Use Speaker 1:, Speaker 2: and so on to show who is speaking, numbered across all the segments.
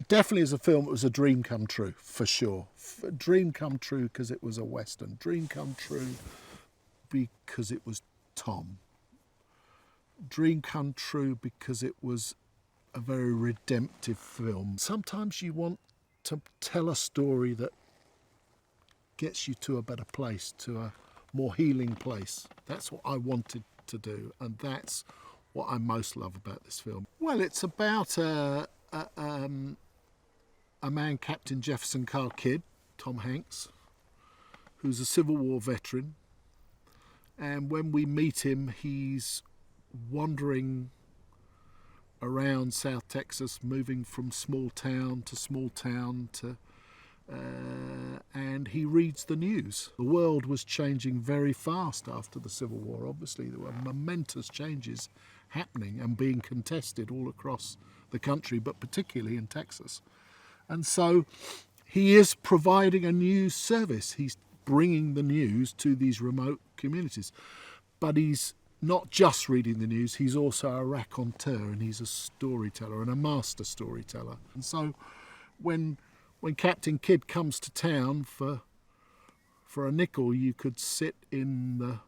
Speaker 1: Definitely as a film, it was a dream come true, for sure. Dream come true because it was a Western. Dream come true because it was Tom. Dream come true because it was a very redemptive film. Sometimes you want to tell a story that gets you to a better place, to a more healing place. That's what I wanted to do, and that's what I most love about this film. Well, it's about a man, Captain Jefferson Carr Kidd, Tom Hanks, who's a Civil War veteran. And when we meet him, he's wandering around South Texas, moving from small town to and he reads the news. The world was changing very fast after the Civil War. Obviously, there were momentous changes happening and being contested all across the country, but particularly in Texas. And so he is providing a news service. He's bringing the news to these remote communities. But he's not just reading the news, he's also a raconteur, and he's a storyteller and a master storyteller. And so when Captain Kidd comes to town for a nickel, you could sit in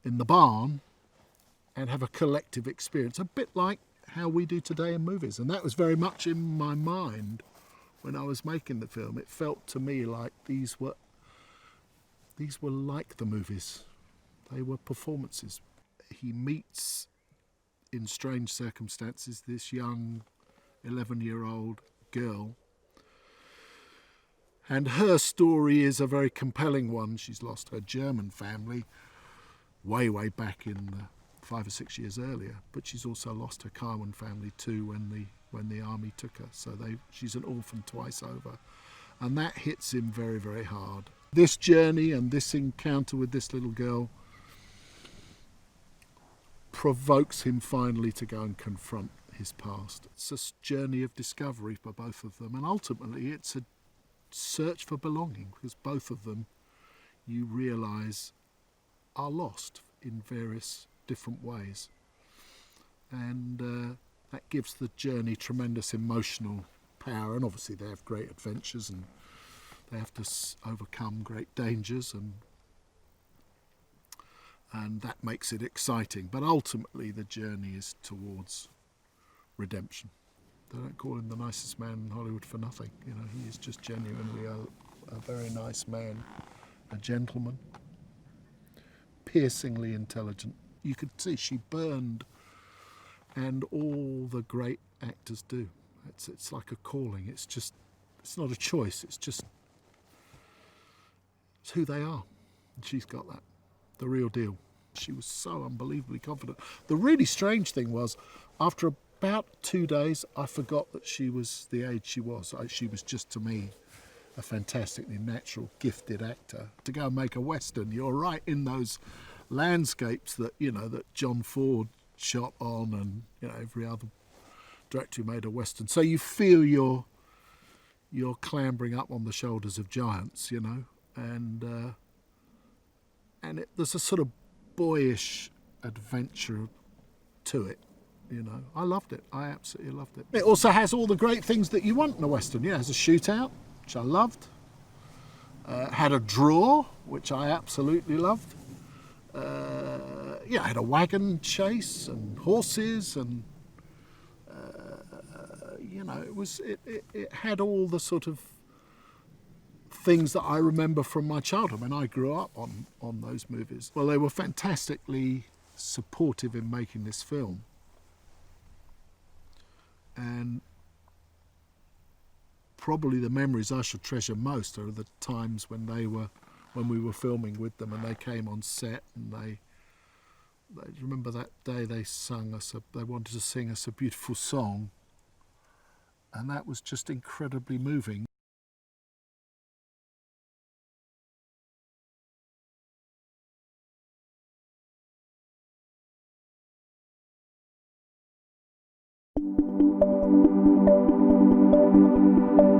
Speaker 1: the barn and have a collective experience, a bit like how we do today in movies. And that was very much in my mind when I was making the film. It felt to me like these were like the movies. They were performances. He meets, in strange circumstances, this young 11-year-old girl. And her story is a very compelling one. She's lost her German family way back in 5 or 6 years earlier, but she's also lost her Kiowan family too when the army took her. So she's an orphan twice over, and that hits him very, very hard. This journey and this encounter with this little girl provokes him finally to go and confront his past. It's a journey of discovery for both of them, and ultimately it's a search for belonging, because both of them, you realise, are lost in various different ways. And that gives the journey tremendous emotional power, and obviously they have great adventures and they have to overcome great dangers, and that makes it exciting. But ultimately the journey is towards redemption. They don't call him the nicest man in Hollywood for nothing. You know, he is just genuinely a very nice man, a gentleman, piercingly intelligent. You could see she burned, and all the great actors do. It's like a calling. It's not a choice. It's who they are. And she's got that, the real deal. She was so unbelievably confident. The really strange thing was, after about 2 days, I forgot that she was the age she was. She was just, to me, a fantastically natural, gifted actor. To go and make a Western, you're right in those landscapes that John Ford shot on, and every other director who made a Western. So you feel you're clambering up on the shoulders of giants, and there's a sort of boyish adventure to it. I loved it. I absolutely loved it. It also has all the great things that you want in a Western. Yeah, it has a shootout, which I loved. Had a draw, which I absolutely loved. It had a wagon chase and horses, and it had all the sort of things that I remember from my childhood when I grew up on those movies. Well, they were fantastically supportive in making this film. And probably the memories I should treasure most are the times when we were filming with them, and they came on set, and they remember that day they wanted to sing us a beautiful song, and that was just incredibly moving. you.